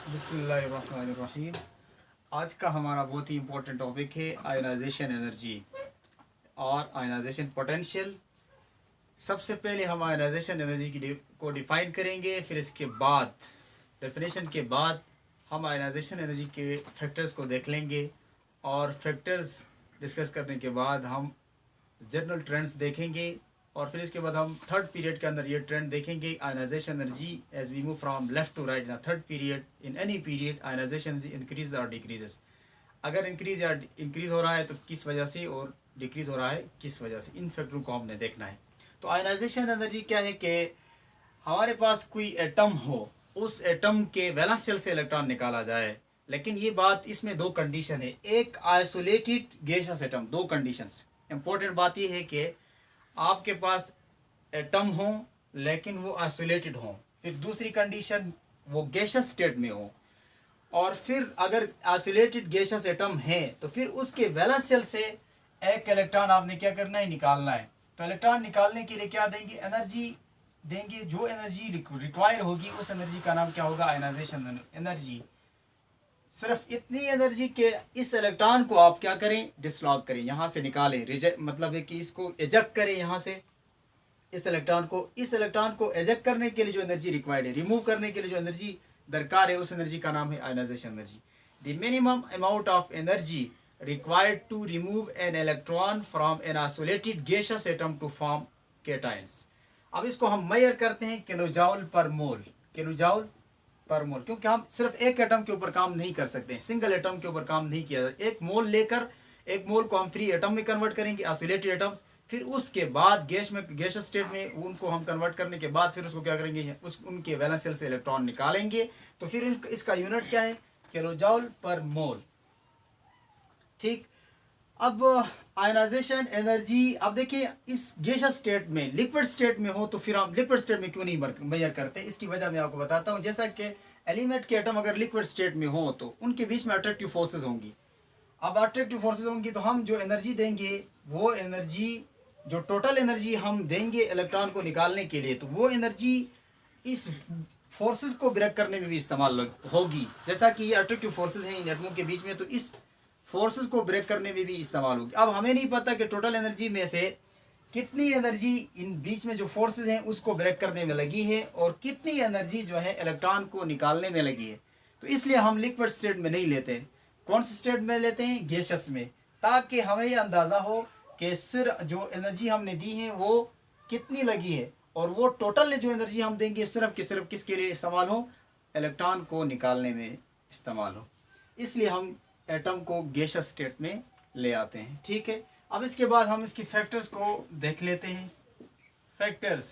बिस्मिल्लाहिर्रहमानिर्रहीम। आज का हमारा बहुत ही इम्पोर्टेंट टॉपिक है आयनाइजेशन एनर्जी और आयनाइजेशन पोटेंशियल। सबसे पहले हम आयनाइजेशन एनर्जी को डिफ़ाइन करेंगे, फिर इसके बाद डेफिनेशन के बाद हम आयनाइजेशन एनर्जी के फैक्टर्स को देख लेंगे और फैक्टर्स डिस्कस करने के बाद हम जनरल ट्रेंड्स देखेंगे और फिर इसके बाद हम थर्ड पीरियड के अंदर ये ट्रेंड देखेंगे ionization energy as we move from left to right in third period. In any period ionization energy increase और डिक्रीजेस। अगर इंक्रीज हो रहा है तो किस वजह से, और डिक्रीज हो रहा है किस वजह से, इन फैक्टरों को हमने देखना है। तो आयनाइजेशन एनर्जी क्या है कि हमारे पास कोई एटम हो, उस एटम के वैलेंस शेल से इलेक्ट्रॉन निकाला जाए, लेकिन ये बात, इसमें दो कंडीशन है। एक आइसोलेटेड गैसियस एटम, दो कंडीशंस। इंपॉर्टेंट बात यह है कि आपके पास एटम हो लेकिन वो आइसोलेटेड हो, फिर दूसरी कंडीशन वो गैसियस स्टेट में हो, और फिर अगर आइसोलेटेड गैसियस एटम है तो फिर उसके वैलेंस शेल से एक इलेक्ट्रॉन आपने क्या करना है, निकालना है। तो इलेक्ट्रॉन निकालने के लिए क्या देंगे, एनर्जी देंगे। जो एनर्जी रिक्वायर होगी उस एनर्जी का नाम क्या होगा, आयनाइजेशन एनर्जी। सिर्फ इतनी एनर्जी के इस इलेक्ट्रॉन को आप क्या करें, डिसलॉग करें, यहाँ से निकालें, रिजेक्ट मतलब है कि इसको एजेक्ट करें यहाँ से। इस इलेक्ट्रॉन को एजेक्ट करने के लिए जो एनर्जी रिक्वायर्ड है, रिमूव करने के लिए जो एनर्जी दरकार है, उस एनर्जी का नाम है ionization energy. The minimum amount of energy required to remove an electron from an isolated gaseous atom to form cations. अब इसको हम मेजर करते हैं किलो जाउल पर मोल, किलो जाउल पर मोल, क्योंकि हम सिर्फ एक एटम के ऊपर काम नहीं कर सकते, सिंगल एटम के ऊपर काम नहीं किया जाता। एक मोल लेकर, एक मोल को हम फ्री एटम में कन्वर्ट करेंगे, आइसोलेटेड एटम्स, फिर उसके बाद गैसियस स्टेट में उनको हम कन्वर्ट करने के बाद फिर उसको क्या करेंगे, उनके वैलेंस शेल से इलेक्ट्रॉन निकालेंगे। तो फिर इसका यूनिट क्या है, किलो जाउल पर मोल। ठीक। अब आयनाइजेशन एनर्जी, अब देखिए इस गैसियस स्टेट में, लिक्विड स्टेट में हो तो फिर हम लिक्विड स्टेट में क्यों नहीं मेजर करते, इसकी वजह मैं आपको बताता हूँ। जैसा कि एलिमेंट के एटम अगर लिक्विड स्टेट में हो तो उनके बीच में अट्रैक्टिव फोर्सेज होंगी। अब अट्रैक्टिव फोर्सेज होंगी तो हम जो एनर्जी देंगे, वो एनर्जी, जो टोटल एनर्जी हम देंगे इलेक्ट्रॉन को निकालने के लिए, तो वो एनर्जी इस फोर्सेस को ब्रेक करने में भी इस्तेमाल होगी। जैसा कि ये अट्रैक्टिव फोर्सेज हैं इन एटमों के बीच में, तो इस फोर्सेस को ब्रेक करने में भी इस्तेमाल होगी। अब हमें नहीं पता कि टोटल एनर्जी में से कितनी एनर्जी इन बीच में जो फोर्सेस हैं उसको ब्रेक करने में लगी है और कितनी एनर्जी जो है इलेक्ट्रॉन को निकालने में लगी है। तो इसलिए हम लिक्विड स्टेट में नहीं लेते। कौन से स्टेट में लेते हैं, गैसियस में, ताकि हमें ये अंदाज़ा हो कि सिर्फ जो एनर्जी हमने दी है वो कितनी लगी है, और वो टोटल जो एनर्जी हम देंगे सिर्फ किसके लिए इस्तेमाल हो, इलेक्ट्रॉन को निकालने में इस्तेमाल हो। इसलिए हम एटम को गैसियस स्टेट में ले आते हैं। ठीक है। अब इसके बाद हम इसकी फैक्टर्स को देख लेते हैं। Factors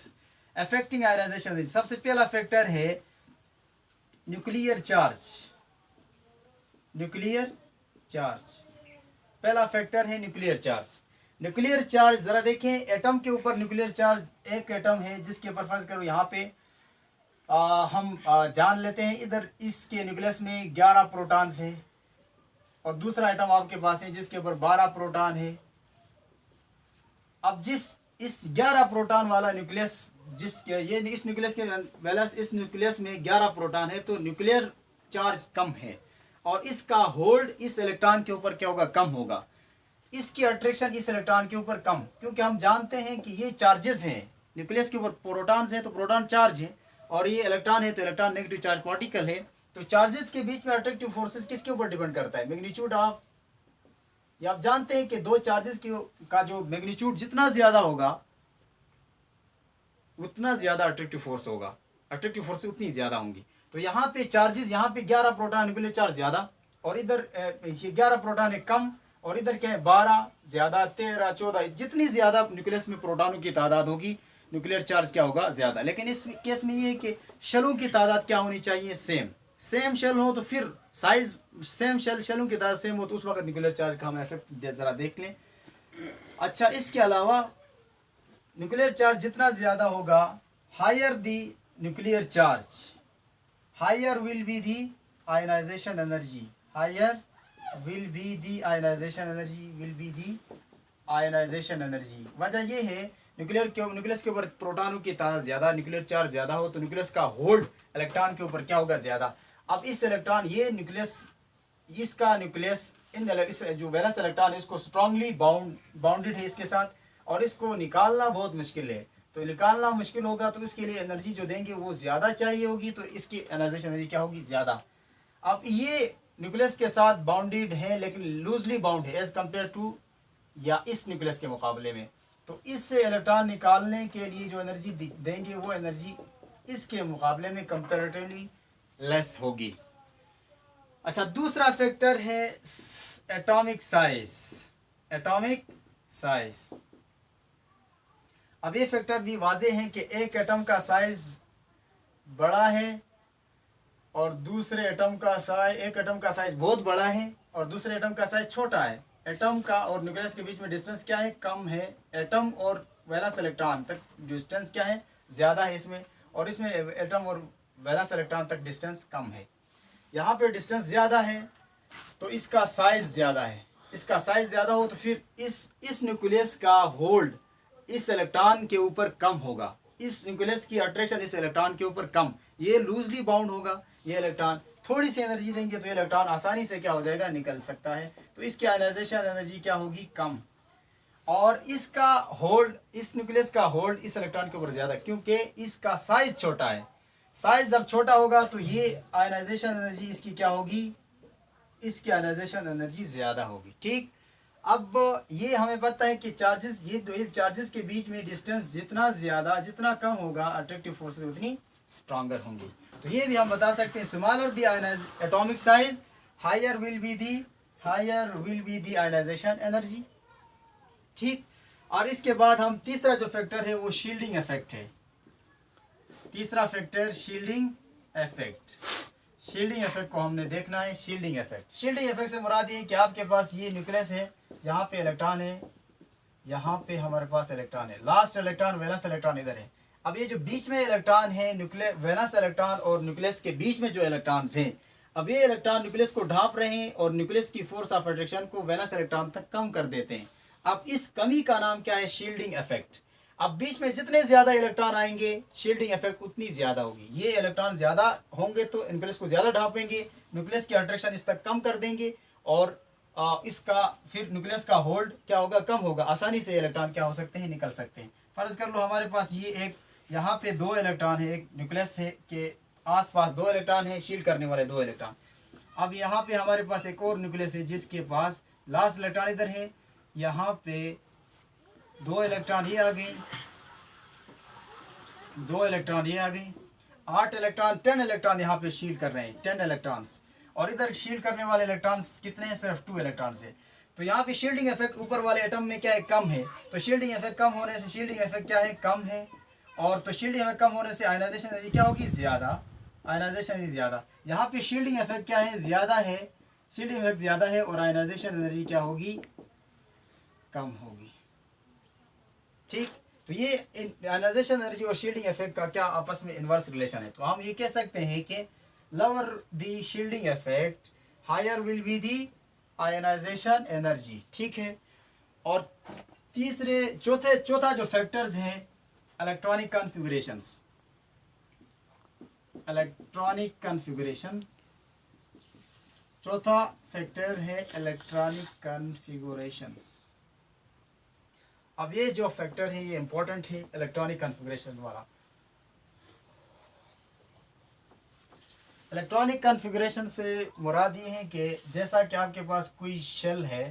affecting ionization. सबसे पहला फैक्टर है न्यूक्लियर चार्ज। न्यूक्लियर चार्ज पहला फैक्टर है, न्यूक्लियर चार्ज। न्यूक्लियर चार्ज जरा देखें, एटम के ऊपर न्यूक्लियर चार्ज, एक एटम है जिसके ऊपर फर्ज करो यहाँ पे हम जान लेते हैं, इधर इसके न्यूक्लियस में 11 प्रोटॉन्स है, और दूसरा एटम आपके पास है जिसके ऊपर 12 प्रोटॉन है। अब इस 11 प्रोटॉन वाला न्यूक्लियस, जिसके ये इस न्यूक्लियस के वैलेंस, इस न्यूक्लियस में 11 प्रोटॉन है, तो न्यूक्लियर चार्ज कम है और इसका होल्ड इस इलेक्ट्रॉन के ऊपर क्या होगा, कम होगा। इसकी अट्रैक्शन इस इलेक्ट्रॉन के ऊपर कम, क्योंकि हम जानते हैं कि ये चार्जेस हैं, न्यूक्लियस के ऊपर प्रोटॉन्स हैं तो प्रोटॉन चार्ज है, और ये इलेक्ट्रॉन है तो इलेक्ट्रॉन नेगेटिव चार्ज पार्टिकल है। तो चार्जेस के बीच में अट्रैक्टिव फोर्सेस किसके ऊपर डिपेंड करता है, मैग्नीट्यूड ऑफ। ये आप जानते हैं कि दो चार्जेस का जो मैग्नीट्यूड जितना ज्यादा होगा उतना ज्यादा अट्रैक्टिव फोर्स होगा, अट्रैक्टिव फोर्स उतनी ज्यादा होंगी। तो यहाँ पे चार्जेस, यहाँ पे 11 प्रोटॉन न्यूक्लियर चार्ज ज्यादा, और इधर 11 प्रोटॉन है कम, और इधर क्या है 12 ज्यादा, 13 14, जितनी ज्यादा न्यूक्लियस में प्रोटॉनों की तादाद होगी न्यूक्लियर चार्ज क्या होगा, ज्यादा। लेकिन इस केस में ये है कि शेलों की तादाद क्या होनी चाहिए, सेम शेल हो, तो फिर साइज सेम शेलों की तादाद सेम हो तो उस वक्त न्यूक्लियर चार्ज का हम इफेक्ट जरा देख लें। अच्छा, इसके अलावा न्यूक्लियर चार्ज जितना ज्यादा होगा, higher the nuclear charge, higher will be the ionization energy, higher will be the ionization energy, will be the ionization energy. वजह यह है न्यूक्लियस के ऊपर प्रोटॉनों की तादाद ज्यादा, न्यूक्लियर चार्ज ज्यादा हो तो न्यूक्लियस का होल्ड इलेक्ट्रॉन के ऊपर क्या होगा, ज्यादा। अब इस इलेक्ट्रॉन ये न्यूक्लियस, इसका न्यूक्लियस इस जो वैलेंस इलेक्ट्रॉन है इसको स्ट्रांगली बाउंडेड है इसके साथ, और इसको निकालना बहुत मुश्किल है। तो निकालना मुश्किल होगा तो इसके लिए एनर्जी जो देंगे वो ज़्यादा चाहिए होगी, तो इसकी एनालाइजेशन एनर्जी क्या होगी, ज़्यादा। अब ये न्यूक्लियस के साथ बाउंडेड है लेकिन लूजली बाउंड है एज कम्पेयर टू या इस न्यूक्लियस के मुकाबले में, तो इससे इलेक्ट्रॉन निकालने के लिए जो एनर्जी देंगे वो एनर्जी इसके मुकाबले में कंपेरेटिवली लेस होगी। अच्छा, दूसरा फैक्टर है एटॉमिक साइज। एटॉमिक साइज, अब ये फैक्टर भी वाजे हैं कि एक एटम का साइज बड़ा है और दूसरे एटम का साइज, एक एटम का साइज बहुत बड़ा है और दूसरे एटम का साइज छोटा है। एटम का और न्यूक्लियस के बीच में डिस्टेंस क्या है, कम है। एटम और वैलेंस इलेक्ट्रॉन तक डिस्टेंस क्या है, ज़्यादा है इसमें, और इसमें एटम और वैलेंस इलेक्ट्रॉन तक डिस्टेंस कम है। यहाँ पे डिस्टेंस ज़्यादा है तो इसका साइज ज़्यादा है। इसका साइज ज़्यादा हो तो फिर इस न्यूक्लियस का होल्ड इस इलेक्ट्रॉन के ऊपर कम होगा, इस न्यूक्लियस की अट्रैक्शन इस इलेक्ट्रॉन के ऊपर कम, ये लूजली बाउंड होगा। ये इलेक्ट्रॉन थोड़ी सी एनर्जी देंगे तो ये इलेक्ट्रॉन आसानी से क्या हो जाएगा, निकल सकता है। तो इसकी आयनाइजेशन एनर्जी क्या होगी, कम। और इसका होल्ड, इस न्यूक्लियस का होल्ड इस इलेक्ट्रॉन के ऊपर ज़्यादा, क्योंकि इसका साइज छोटा है। साइज जब छोटा होगा तो ये आयनाइजेशन एनर्जी इसकी क्या होगी, इसकी आयनाइजेशन एनर्जी ज़्यादा होगी। ठीक, अब ये हमें पता है कि चार्जेस, ये दो चार्जेस के बीच में डिस्टेंस जितना ज़्यादा, जितना कम होगा, अट्रैक्टिव फोर्सेस उतनी स्ट्रॉन्गर होंगी। तो ये भी हम बता सकते हैं, smaller the atomic size higher will be the ionization energy. ठीक, और इसके बाद हम तीसरा जो फैक्टर है वो शील्डिंग इफेक्ट है। तीसरा factor shielding effect. Shielding effect को हमने देखना है। शील्डिंग इफेक्ट से मुराद ये है कि आपके पास ये न्यूक्लियस है, यहाँ पे इलेक्ट्रॉन है, यहाँ पे हमारे पास इलेक्ट्रॉन है, लास्ट इलेक्ट्रॉन वैलेंस इलेक्ट्रॉन इधर है। अब ये जो बीच में इलेक्ट्रॉन है, न्यूक्लियस वैलेंस इलेक्ट्रॉन और न्यूक्लियस के बीच में जो इलेक्ट्रॉन हैं, अब ये इलेक्ट्रॉन न्यूक्लियस को ढांप रहे हैं और न्यूक्लियस की फोर्स ऑफ अट्रैक्शन को वैलेंस इलेक्ट्रॉन तक कम कर देते हैं। अब इस कमी का नाम क्या है, शील्डिंग इफेक्ट। अब बीच में जितने ज़्यादा इलेक्ट्रॉन आएंगे शील्डिंग इफेक्ट उतनी ज़्यादा होगी। ये इलेक्ट्रॉन ज़्यादा होंगे तो न्यूक्लियस को ज़्यादा ढांपेंगे, न्यूक्लियस की अट्रैक्शन इस तक कम कर देंगे और इसका फिर न्यूक्लियस का होल्ड क्या होगा, कम होगा। आसानी से इलेक्ट्रॉन क्या हो सकते हैं, निकल सकते हैं। फ़र्ज़ कर लो हमारे पास ये एक, यहाँ पे दो इलेक्ट्रॉन है, एक न्यूक्लियस है के आसपास दो इलेक्ट्रॉन है, शील्ड करने वाले दो इलेक्ट्रॉन। अब यहाँ पे हमारे पास एक और न्यूक्लियस है जिसके पास लास्ट इलेक्ट्रॉन इधर है, यहाँ पे दो इलेक्ट्रॉन ये आ गए, दो इलेक्ट्रॉन ये आ गए, 8 इलेक्ट्रॉन, 10 इलेक्ट्रॉन यहाँ पे शील्ड कर रहे हैं, 10 इलेक्ट्रॉन्स। और इधर शील्ड करने वाले इलेक्ट्रॉन्स कितने हैं, सिर्फ 2 इलेक्ट्रॉन्स है। तो यहाँ पे शील्डिंग इफेक्ट ऊपर वाले एटम में क्या है, कम है। तो शील्डिंग इफेक्ट कम होने से शील्डिंग इफेक्ट क्या है, कम है। और तो शील्डिंग इफेक्ट कम होने से आयनाइजेशन एनर्जी क्या होगी, ज़्यादा। आयनाइजेशन एनर्जी ज़्यादा। यहाँ पे शील्डिंग इफेक्ट क्या है, ज़्यादा है, शील्डिंग इफेक्ट ज़्यादा है और आयनाइजेशन एनर्जी क्या होगी, कम होगी। ठीक, तो ये आयनाइजेशन एनर्जी और शील्डिंग इफेक्ट का क्या आपस में इनवर्स रिलेशन है। तो हम ये कह सकते हैं कि lower the shielding effect higher will be the ionization energy. ठीक है, और चौथा जो फैक्टर्स हैं इलेक्ट्रॉनिक कॉन्फ़िगरेशंस। इलेक्ट्रॉनिक कॉन्फ़िगरेशन चौथा फैक्टर है इलेक्ट्रॉनिक कॉन्फ़िगरेशंस। अब ये जो फैक्टर है ये इंपॉर्टेंट है इलेक्ट्रॉनिक कॉन्फ़िगरेशन वाला। इलेक्ट्रॉनिक कॉन्फ़िगरेशन से मुराद ये है कि जैसा कि आपके पास कोई शेल है,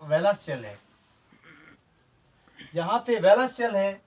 वैलेंस शेल है, यहाँ पे वैलेंस शेल है।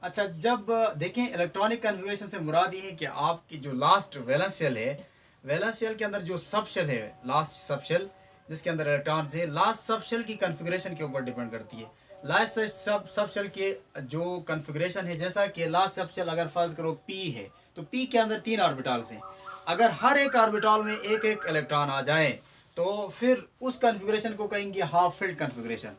अच्छा, जब देखें इलेक्ट्रॉनिक कॉन्फ़िगरेशन से मुराद ये है कि आपकी जो लास्ट वैलेंस शेल है, वैलेंस शेल के अंदर जो सब शेल है, लास्ट सब शेल जिसके अंदर इलेक्ट्रॉन्स है, लास्ट सब शेल की कॉन्फ़िगरेशन के ऊपर डिपेंड करती है। लास्ट सब शेल के जो कॉन्फ़िगरेशन है, जैसा कि लास्ट सब शेल अगर फर्ज करो पी है तो पी के अंदर 3 ऑर्बिटल्स हैं। अगर हर एक ऑर्बिटल में एक एक इलेक्ट्रॉन आ जाए तो फिर उस कॉन्फ़िगरेशन को कहेंगे हाफ फिल्ड कॉन्फ़िगरेशन।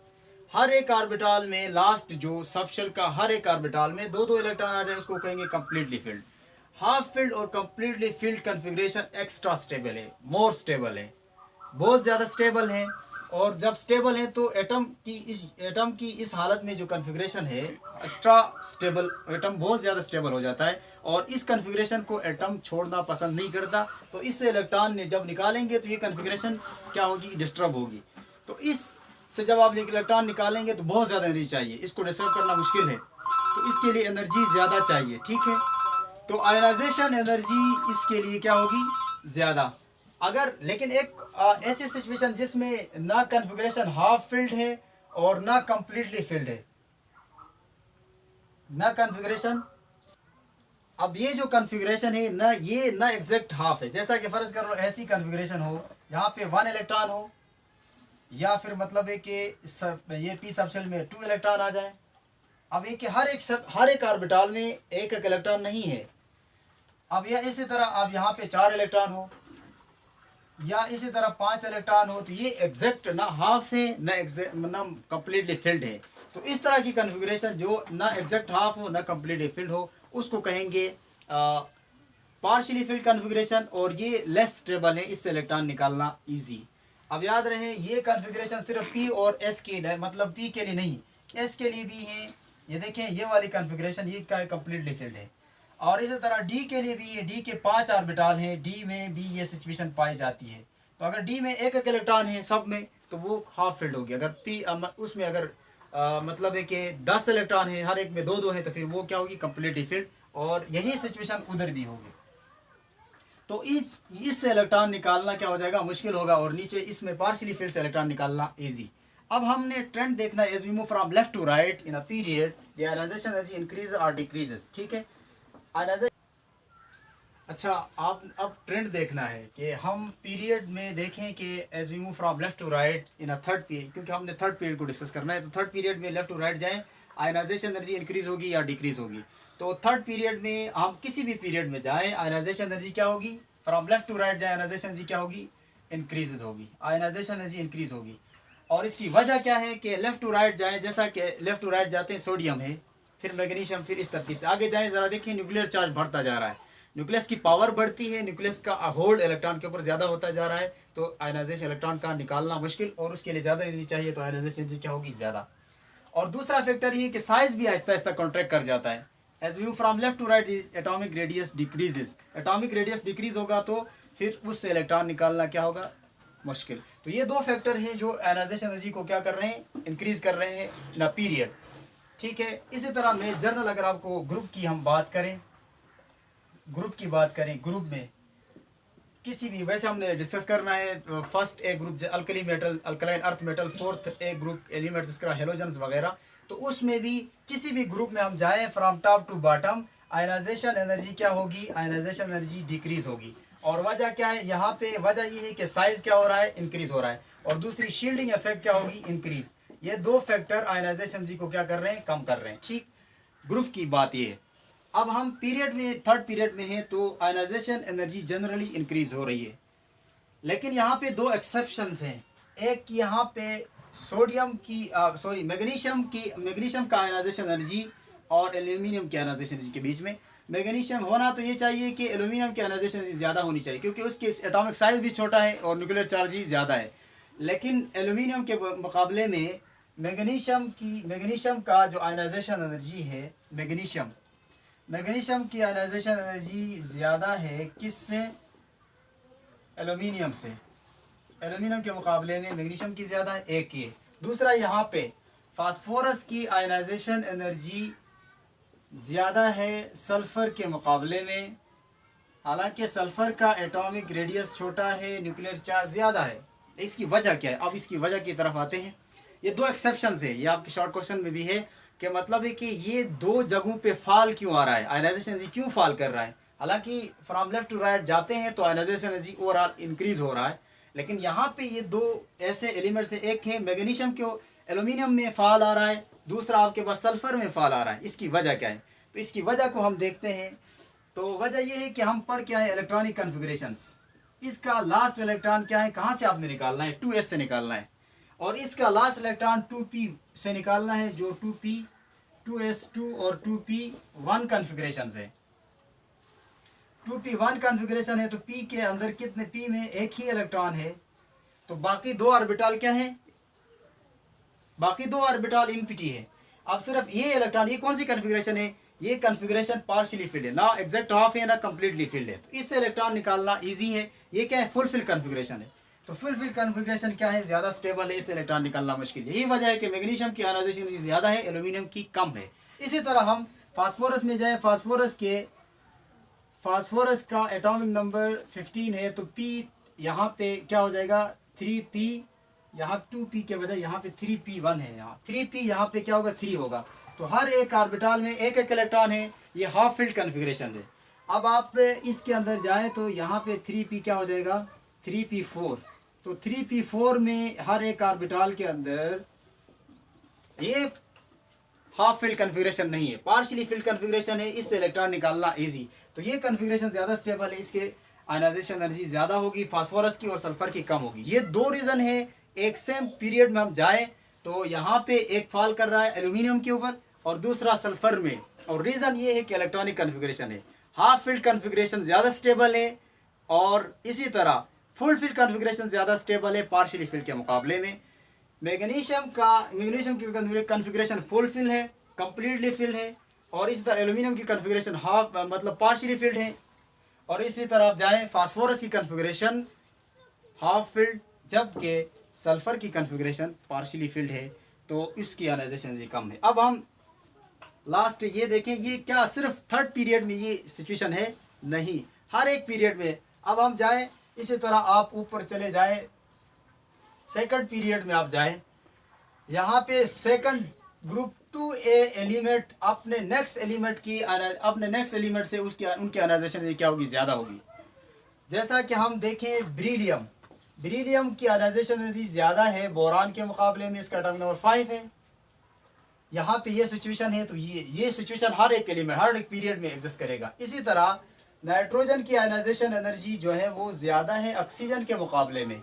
हर एक ऑर्बिटल में लास्ट जो सब शेल का हर एक ऑर्बिटल में 2-2 इलेक्ट्रॉन आ जाए उसको कहेंगे कंप्लीटली फिल्ड। हाफ फिल्ड और completely filled configuration extra stable है, मोर स्टेबल है, बहुत ज़्यादा स्टेबल है। और जब स्टेबल है तो एटम की इस हालत में जो कन्फिग्रेशन है एक्स्ट्रा स्टेबल, एटम बहुत ज़्यादा स्टेबल हो जाता है और इस कन्फिग्रेशन को एटम छोड़ना पसंद नहीं करता। तो इससे इलेक्ट्रॉन जब निकालेंगे तो ये कन्फिग्रेशन क्या होगी, डिस्टर्ब होगी। तो इस से जब आप इलेक्ट्रॉन निकालेंगे तो बहुत ज़्यादा एनर्जी चाहिए, इसको डिस्टर्ब करना मुश्किल है, तो इसके लिए एनर्जी ज़्यादा चाहिए। ठीक है, तो आयनाइजेशन एनर्जी इसके लिए क्या होगी, ज़्यादा। अगर लेकिन एक ऐसी सिचुएशन जिसमें ना कन्फिग्रेशन हाफ फिल्ड है और ना कंप्लीटली फिल्ड है, ना कन्फिग्रेशन, अब ये जो कन्फिग्रेशन है ना, ये ना एग्जैक्ट हाफ है। जैसा कि फर्ज कर लो ऐसी कन्फिग्रेशन हो, यहाँ पे 1 इलेक्ट्रॉन हो, या फिर मतलब है कि ये पी सबशेल में 2 इलेक्ट्रॉन आ जाए। अब ये कि हर एक ऑर्बिटल में एक एक इलेक्ट्रॉन नहीं है। अब या इसी तरह अब यहाँ पे 4 इलेक्ट्रॉन हो या इसी तरह 5 इलेक्ट्रॉन हो, तो ये एग्जैक्ट ना हाफ है ना एग्जैक्ट ना कंप्लीटली फिल्ड है। तो इस तरह की कन्फिग्रेशन जो ना एग्जैक्ट हाफ हो ना कंप्लीटली फिल्ड हो, उसको कहेंगे पार्शियली फिल्ड कन्फिग्रेशन, और ये लेस स्टेबल है, इससे इलेक्ट्रॉन निकालना इजी। अब याद रहे ये कन्फिग्रेशन सिर्फ पी और एस के लिए, मतलब पी के लिए नहीं, एस के लिए भी है। ये देखें ये वाली कन्फिग्रेशन ये क्या है, कंप्लीटली फिल्ड है। और इसी तरह डी के लिए भी, डी के 5 ऑर्बिटल हैं, डी में भी ये सिचुएशन पाई जाती है। तो अगर डी में एक एक इलेक्ट्रॉन है सब में, तो वो हाफ फिल्ड होगी। अगर पी उसमें अगर मतलब है कि 10 इलेक्ट्रॉन है, हर एक में 2-2 है, तो फिर वो क्या होगी, कंप्लीटली फिल्ड। और यही सिचुएशन उधर भी होगी। तो इससे इलेक्ट्रॉन निकालना क्या हो जाएगा, मुश्किल होगा, और नीचे इसमें पार्शियली फिल्ड से इलेक्ट्रॉन निकालना इजी। अब हमने ट्रेंड देखना है, as we move from left to right in a period the ionization energy increase और डिक्रीजेस। ठीक है, अच्छा आप अब ट्रेंड देखना है कि हम पीरियड में देखें कि as we move from left to right in a third period, क्योंकि हमने थर्ड पीरियड को डिस्कस करना है। तो थर्ड पीरियड में लेफ्ट टू राइट जाएं, आयनाइजेशन एनर्जी इंक्रीज होगी या डिक्रीज होगी। तो थर्ड पीरियड में हम किसी भी पीरियड में जाएं, आयनाइजेशन एनर्जी क्या होगी, फ्रॉम लेफ्ट टू राइट जाए, आयनाइजेशन एनर्जी क्या होगी, इंक्रीज होगी, आयनाइजेशन एनर्जी इंक्रीज होगी। और इसकी वजह क्या है कि लेफ्ट टू राइट जाएं, जैसा कि लेफ्ट टू राइट जाते हैं सोडियम है, फिर मैग्नीशियम, फिर इस तरतीब से आगे जाएं, ज़रा देखिए न्यूक्लियर चार्ज बढ़ता जा रहा है, न्यूक्लियस की पावर बढ़ती है, न्यूक्लियस का होल्ड इलेक्ट्रॉन के ऊपर ज़्यादा होता जा रहा है। तो आयनाइजेशन इलेक्ट्रॉन का निकालना मुश्किल, और उसके लिए ज़्यादा एनर्जी चाहिए, तो आयनाइजेशन एनर्जी क्या होगी, ज़्यादा। और दूसरा फैक्टर ये कि साइज भी आहिस्ता आहिस्ता कॉन्ट्रैक्ट कर जाता है। As view from left to right atomic radius decreases, atomic radius decrease होगा तो फिर उससे इलेक्ट्रॉन निकालना क्या होगा, मुश्किल। तो ये दो फैक्टर हैं जो आयनाइजेशन एनर्जी को क्या कर रहे हैं, इंक्रीज कर रहे हैं इन अ पीरियड। ठीक है, इसी तरह में जनरल अगर आपको ग्रुप की हम बात करें, ग्रुप की बात करें, ग्रुप में किसी भी, वैसे हमने डिस्कस करना है first A group alkali metal, alkaline earth metal, fourth A group elements जिसका हेलोजन्स वगैरह। तो उसमें भी किसी भी ग्रुप में हम जाएं from top to bottom, ionization energy क्या होगी, आयनाइजेशन एनर्जी डिक्रीज होगी। और वजह क्या है, यहाँ पे वजह ये है कि साइज क्या हो रहा है, इंक्रीज हो रहा है, और दूसरी शील्डिंग इफेक्ट क्या होगी, इंक्रीज। ये दो फैक्टर आयनाइजेशन एनर्जी को क्या कर रहे हैं, कम कर रहे हैं। ठीक, ग्रुप की बात ये है। अब हम पीरियड में, थर्ड पीरियड में हैं, तो आयनाइजेशन एनर्जी जनरली इंक्रीज हो रही है। लेकिन यहाँ पे दो एक्सेप्शंस हैं। एक यहाँ पे सोडियम की मैग्नीशियम का आयनाइजेशन एनर्जी और एल्यूमिनियम की आयनाइजेशन एनर्जी के बीच में, मैग्नीशियम होना तो ये चाहिए कि एल्यूमिनियम की आयनाइजेशन एनर्जी ज़्यादा होनी चाहिए, क्योंकि उसके एटॉमिक साइज भी छोटा है और न्यूक्लियर चार्ज ही ज़्यादा है। लेकिन एल्यूमिनियम के मुकाबले में मैग्नीशियम का जो आयनाइजेशन एनर्जी है, मैग्नीशियम की आयनाइजेशन एनर्जी ज़्यादा है किससे, एल्यूमिनियम से। एल्यूमिनियम के मुकाबले में मैग्नीशियम की ज़्यादा है, एक ये। दूसरा यहाँ पे फास्फोरस की आयनाइजेशन एनर्जी ज़्यादा है सल्फ़र के मुकाबले में, हालांकि सल्फ़र का एटॉमिक रेडियस छोटा है, न्यूक्लियर चार्ज ज़्यादा है। इसकी वजह क्या है, अब इसकी वजह की तरफ आते हैं। ये दो एक्सेप्शंस है, ये आपके शॉर्ट क्वेश्चन में भी है कि मतलब है कि ये दो जगहों पे फॉल क्यों आ रहा है, आयनाइजेशन एनर्जी क्यों फॉल कर रहा है। हालांकि फ्रॉम लेफ्ट टू राइट जाते हैं तो आयनाइजेशन एनर्जी ओवरऑल इंक्रीज हो रहा है, लेकिन यहाँ पे ये दो ऐसे एलिमेंट से, एक है मैग्नीशियम के एल्यूमिनियम में फॉल आ रहा है, दूसरा आपके पास सल्फर में फॉल आ रहा है। इसकी वजह क्या है, तो इसकी वजह को हम देखते हैं। तो वजह यह है कि हम पढ़ क्या है, इलेक्ट्रॉनिक कन्फिग्रेशंस। इसका लास्ट इलेक्ट्रॉन क्या है, कहाँ से आपने निकालना है, 2s से निकालना है, और इसका लास्ट इलेक्ट्रॉन 2p से निकालना है, जो 2p 2s2 और 2p1 कन्फिग्रेशन है। 2p1 कन्फिग्रेशन है तो p के अंदर कितने, p में एक ही इलेक्ट्रॉन है, तो बाकी दो ऑर्बिटल क्या है, बाकी दो ऑर्बिटल इनपिटी है। अब सिर्फ ये इलेक्ट्रॉन, ये कौन सी कन्फिग्रेशन है, ये कन्फिग्रेशन पार्शियली फिल्ड है, ना एग्जैक्ट हाफ है ना कंप्लीटली फिल्ड है। तो इससे इलेक्ट्रॉन निकालना इजी है। ये क्या है, फुल फिल कन्फिग्रेशन है। तो फुल फिल कन्फिग्रेशन क्या है, ज़्यादा स्टेबल है, इससे इलेक्ट्रॉन निकालना मुश्किल है। यही वजह है कि मैग्नीशियम की आयनाइजेशन एनर्जी ज़्यादा है, एल्यूमिनियम की कम है। इसी तरह हम फास्फोरस में जाए, फास्फोरस का एटॉमिक नंबर 15 है, तो P यहाँ पे क्या हो जाएगा 3P, यहाँ 2P के बजाय यहाँ पे 3P1 है, यहाँ 3P यहाँ पे क्या होगा 3 होगा। तो हर एक ऑर्बिटल में एक एक इलेक्ट्रॉन है, ये हाफ फील्ड कन्फिग्रेशन है। अब आप इसके अंदर जाएं तो यहाँ पे 3P क्या हो जाएगा 3P4। तो 3P4 में हर एक ऑर्बिटल के अंदर ये हाफ फील्ड कन्फिग्रेशन नहीं है, पार्शियली फील्ड कन्फिग्रेशन है, इससे इलेक्ट्रॉन निकालना इजी। तो ये कन्फिग्रेशन ज़्यादा स्टेबल है, इसके आयनाइजेशन एनर्जी ज़्यादा होगी फास्फोरस की और सल्फर की कम होगी। ये दो रीज़न है। एक सेम पीरियड में हम जाए तो यहाँ पे एक फॉल कर रहा है एल्यूमिनियम के ऊपर और दूसरा सल्फर में, और रीज़न ये है कि इलेक्ट्रॉनिक कन्फिग्रेशन है। हाफ फील्ड कन्फिग्रेशन ज़्यादा स्टेबल है और इसी तरह फुल फील्ड कन्फिग्रेशन ज़्यादा स्टेबल है पार्शियली फील्ड के मुकाबले में। मैग्नीशियम की कन्फिग्रेशन फुल फिल है, कंप्लीटली फिल है, और इसी तरह एल्यूमिनियम की कन्फिग्रेशन हाफ मतलब पार्शियली फिल्ड है। और इसी तरह आप जाएँ फास्फोरस की कन्फिग्रेशन हाफ फिल्ड, जबकि सल्फर की कन्फिग्रेशन पार्शियली फिल्ड है, तो इसकी आयनाइजेशन एनर्जी कम है। अब हम लास्ट ये देखें, ये क्या सिर्फ थर्ड पीरियड में ये सिचुएशन है, नहीं, हर एक पीरियड में। अब हम जाएँ इसी तरह आप ऊपर चले जाएँ, सेकंड पीरियड में आप जाएँ, यहाँ पे सेकंड ग्रुप 2A एलिमेंट अपने नेक्स्ट एलिमेंट से उसकी उनकी आयनाइजेशन क्या होगी, ज़्यादा होगी। जैसा कि हम देखें बेरिलियम की आयनाइजेशन एनर्जी ज़्यादा है बोरान के मुकाबले में, इसका एटॉमिक नंबर 5 है। यहाँ पे ये सिचुएशन है, तो ये सिचुएशन हर एक एलिमेंट हर एक पीरियड में एग्जिस्ट करेगा। इसी तरह नाइट्रोजन की आयनाइजेशन एनर्जी जो है वो ज़्यादा है ऑक्सीजन के मुकाबले में,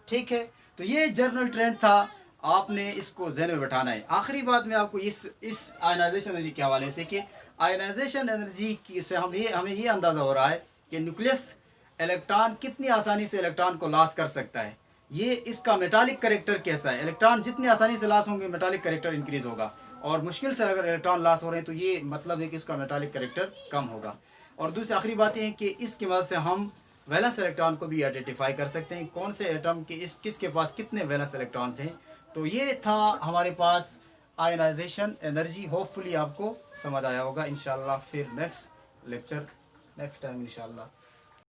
ठीक है। तो ये जनरल ट्रेंड था, आपने इसको ज़हन में बैठाना है। आखिरी बात में आपको इस आयनाइजेशन एनर्जी के हवाले से कि आयनाइजेशन एनर्जी की से हमें ये अंदाज़ा हो रहा है कि न्यूक्लियस इलेक्ट्रॉन कितनी आसानी से इलेक्ट्रॉन को लॉस कर सकता है, ये इसका मेटालिक करेक्टर कैसा है। इलेक्ट्रॉन जितनी आसानी से लॉस होंगे मेटालिक करेक्टर इंक्रीज़ होगा, और मुश्किल से अगर इलेक्ट्रॉन लॉस हो रहे हैं तो ये मतलब है कि इसका मेटालिक करेक्टर कम होगा। और दूसरी आखिरी बात ये है कि इसकी मदद से हम वैलेंस इलेक्ट्रॉन को भी आइडेंटिफाई कर सकते हैं, कौन से एटम के किसके पास कितने वैलेंस इलेक्ट्रॉन्स हैं। तो ये था हमारे पास आयनाइजेशन एनर्जी। होपफुली आपको समझ आया होगा। इंशाल्लाह फिर नेक्स्ट लेक्चर नेक्स्ट टाइम इंशाल्लाह।